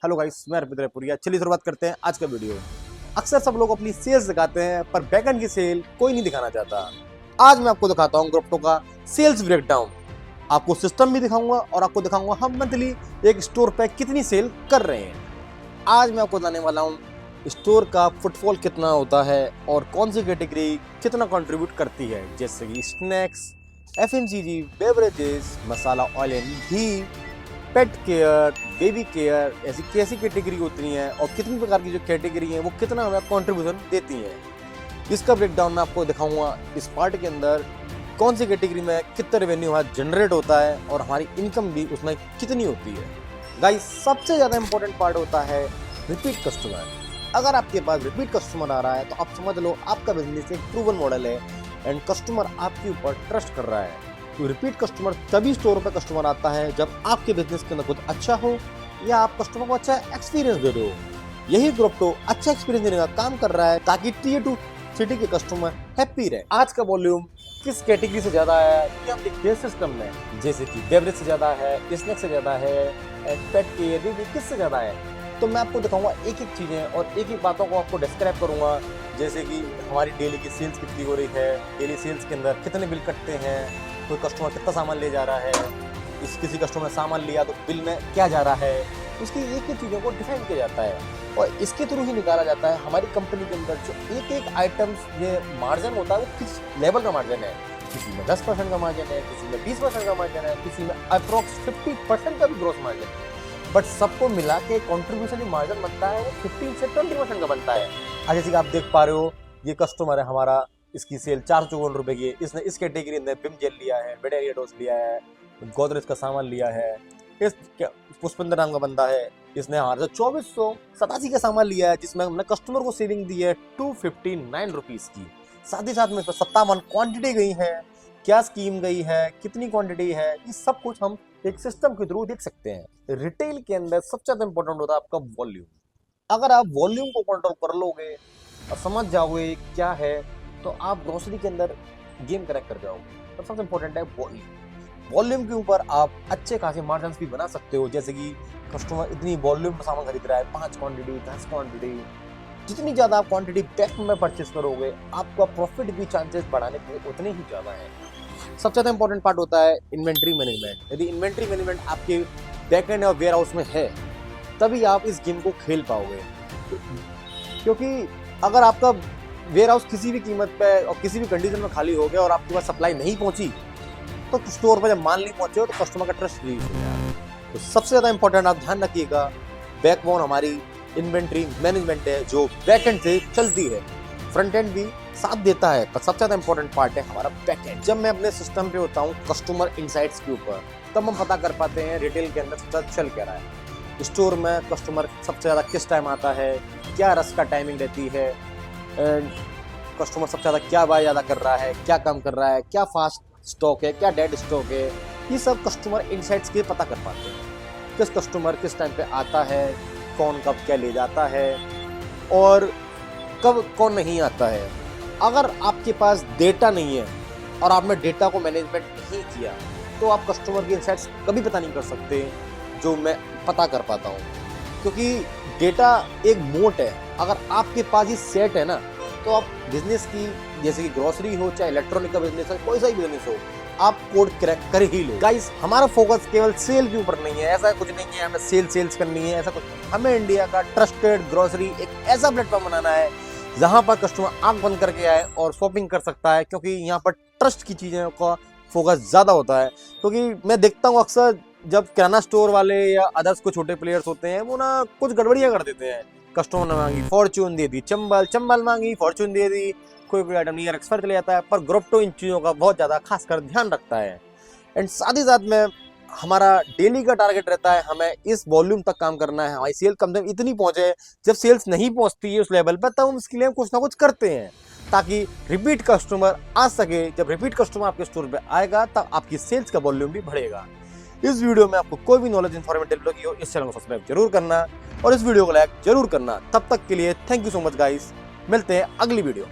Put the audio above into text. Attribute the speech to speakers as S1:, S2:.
S1: Hello guys, मैं अर्पित रायपुरिया। चलिए शुरुआत करते हैं आज का वीडियो। अक्सर सब लोग अपनी सेल्स दिखाते हैं पर बैकएंड की सेल कोई नहीं दिखाना चाहता। आज मैं आपको दिखाता हूँ ग्रोप्टो का सेल्स ब्रेकडाउन। आपको सिस्टम भी दिखाऊंगा और आपको दिखाऊंगा हम मंथली एक स्टोर पे कितनी सेल कर रहे हैं। आज मैं आपको बताने वाला हूँ स्टोर का फुटफॉल कितना होता है और कौन सी कैटेगरी कितना कंट्रीब्यूट करती है, जैसे कि snacks, FMCG, beverages, masala, oil and ghee, pet care, baby care, ऐसी कैसी कैटेगरी होती है और कितनी प्रकार की जो कैटेगरी है वो कितना हमें कंट्रीब्यूशन देती हैं। इसका ब्रेकडाउन मैं आपको दिखाऊंगा इस पार्ट के अंदर। कौन सी कैटेगरी में कितना रेवेन्यू हमारा जनरेट होता है और हमारी इनकम भी उसमें कितनी होती है। गाइस, सबसे ज़्यादा इंपॉर्टेंट पार्ट होता है रिपीट कस्टमर। अगर आपके पास रिपीट कस्टमर आ रहा है तो आप समझ लो आपका बिजनेस एक प्रूवन मॉडल है एंड कस्टमर आपके ऊपर ट्रस्ट कर रहा है। तो रिपीट कस्टमर तभी स्टोर पे कस्टमर आता है जब आपके बिजनेस के अंदर कुछ अच्छा हो या आप कस्टमर को अच्छा एक्सपीरियंस दे रहे हो। यही ग्रोप्टो अच्छा एक्सपीरियंस देने का काम कर रहा है ताकि टियर 2 सिटी के कस्टमर हैप्पी रहे। आज का वॉल्यूम किस कैटेगरी से ज्यादा है ये हम देखते हैं सिस्टम में, जैसे कि बेवरेज से ज्यादा है, स्नैक्स से ज्यादा है, पेट केयर भी किससे ज्यादा है। तो मैं आपको दिखाऊंगा एक एक चीजें और एक एक बातों को आपको डिस्क्राइब करूंगा, जैसे कि हमारी डेली की सेल्स कितनी हो रही है, डेली सेल्स के अंदर कितने बिल कटते हैं, कोई कस्टमर कितना सामान ले जा रहा है, किसी कस्टमर सामान लिया तो बिल में क्या जा रहा है। उसकी एक एक चीज़ों को डिफाइन किया जाता है और इसके थ्रू ही निकाला जाता है हमारी कंपनी के अंदर जो एक एक आइटम्स ये मार्जिन होता है वो किस लेवल का मार्जिन है। किसी में 10% का मार्जिन है, किसी में 20% का मार्जिन है, किसी में अप्रोक्स 50% का भी ग्रोस मार्जिन है। बट सबको मिला के कॉन्ट्रीब्यूशन मार्जिन बनता है वो 15 से 20% का बनता है। आज जैसे कि आप देख पा रहे हो ये कस्टमर है हमारा, इसकी सेल 454 रुपए की है। इसने इस कैटेगरी अंदर विम जेल लिया है, बेडेरिया डोज लिया है, गोदरेज का सामान लिया है। इस पुष्पिंदर नाम का बंदा है, इसने हमारे से 2487 का सामान लिया है, जिसमें हमने कस्टमर को सेविंग दी है 259 रुपीज की। साथ ही साथ में 57 क्वांटिटी गई है, क्या स्कीम गई है, कितनी क्वांटिटी है, ये सब कुछ हम एक सिस्टम के थ्रू देख सकते हैं। रिटेल के अंदर सबसे ज्यादा इंपॉर्टेंट होता है आपका वॉल्यूम। अगर आप वॉल्यूम को कंट्रोल कर लोगे और समझ जाओगे क्या है तो आप ग्रोसरी के अंदर गेम क्रैक कर जाओगे। तो सबसे इंपॉर्टेंट है वॉल्यूम। वॉल्यूम के ऊपर आप अच्छे खासे मार्जिन भी बना सकते हो, जैसे कि कस्टमर इतनी वॉल्यूम का सामान खरीद रहा है, 5 क्वांटिटी, 10 क्वांटिटी, जितनी ज़्यादा आप क्वांटिटी बैक में परचेस करोगे आपका प्रॉफिट भी चांसेस बढ़ाने के उतने ही ज़्यादा है। सबसे ज़्यादा इंपॉर्टेंट पार्ट होता है इन्वेंट्री मैनेजमेंट। यदि इन्वेंट्री मैनेजमेंट आपके बैक एंड और वेयर हाउस में है तभी आप इस गेम को खेल पाओगे, क्योंकि अगर आपका वेयर हाउस किसी भी कीमत पे और किसी भी कंडीशन में खाली हो गया और आपके पास सप्लाई नहीं पहुंची तो स्टोर पर जब माल नहीं पहुंचे हो तो कस्टमर का ट्रस्ट लीव हो जाएगा। तो सबसे ज़्यादा इंपॉर्टेंट आप ध्यान रखिएगा, बैकबोन हमारी इन्वेंट्री मैनेजमेंट है जो बैक एंड से चलती है, फ्रंट एंड भी साथ देता है, पर सबसे ज़्यादा इंपॉर्टेंट पार्ट है हमारा बैक एंड। जब मैं अपने सिस्टम पे होता हूँ कस्टमर इनसाइट्स के ऊपर, तब हम पता कर पाते हैं रिटेल के अंदर सबसे ज़्यादा चल क्या रहा है, स्टोर में कस्टमर सबसे ज़्यादा किस टाइम आता है, क्या रस का टाइमिंग रहती है, कस्टमर सबसे ज़्यादा क्या बाय ज़्यादा कर रहा है, क्या कम कर रहा है, क्या फास्ट स्टॉक है, क्या डेड स्टॉक है। ये सब कस्टमर इनसाइट्स के पता कर पाते हैं। किस कस्टमर किस टाइम पे आता है, कौन कब क्या ले जाता है और कब कौन नहीं आता है। अगर आपके पास डेटा नहीं है और आपने डेटा को मैनेजमेंट नहीं किया तो आप कस्टमर की इनसाइट्स कभी पता नहीं कर सकते जो मैं पता कर पाता हूँ, क्योंकि डेटा एक मोट है। अगर आपके पास ये सेट है ना तो आप बिजनेस की, जैसे कि ग्रोसरी हो चाहे इलेक्ट्रॉनिक का बिजनेस हो, कोई सा भी बिजनेस हो, आप कोड क्रैक कर ही लो। गाइस, हमारा फोकस केवल सेल के ऊपर नहीं है, ऐसा कुछ नहीं है हमें सेल्स करनी है, ऐसा कुछ। हमें इंडिया का ट्रस्टेड ग्रोसरी एक ऐसा प्लेटफॉर्म बनाना है जहां पर कस्टमर आंख बंद करके आए और शॉपिंग कर सकता है, क्योंकि यहाँ पर ट्रस्ट की चीज़ों का फोकस ज़्यादा होता है। क्योंकि मैं देखता हूँ अक्सर जब किराना स्टोर वाले या अदर्स को छोटे प्लेयर्स होते हैं वो ना कुछ गड़बड़ियाँ कर देते हैं। कस्टमर ने मांगी फॉर्च्यून दे दी, चंबल मांगी फॉर्च्यून दे दी, कोई आइटम नहीं एक्सपायर चले जाता है। पर ग्रोप्टो इन चीज़ों का बहुत ज़्यादा खासकर ध्यान रखता है एंड साथ ही साथ में हमारा डेली का टारगेट रहता है हमें इस वॉल्यूम तक काम करना है, हमारी सेल कम से कम इतनी पहुंचे। जब सेल्स नहीं पहुंचती है उस लेवल पर तब हम इसके लिए कुछ ना कुछ करते हैं ताकि रिपीट कस्टमर आ सके। जब रिपीट कस्टमर आपके स्टोर पे आएगा तब आपकी सेल्स का वॉल्यूम भी बढ़ेगा। इस वीडियो में आपको कोई भी नॉलेज इन्फॉर्मेटिव लगी हो इस चैनल को सब्सक्राइब जरूर करना और इस वीडियो को लाइक जरूर करना। तब तक के लिए thank you so much guys, मिलते हैं अगली वीडियो।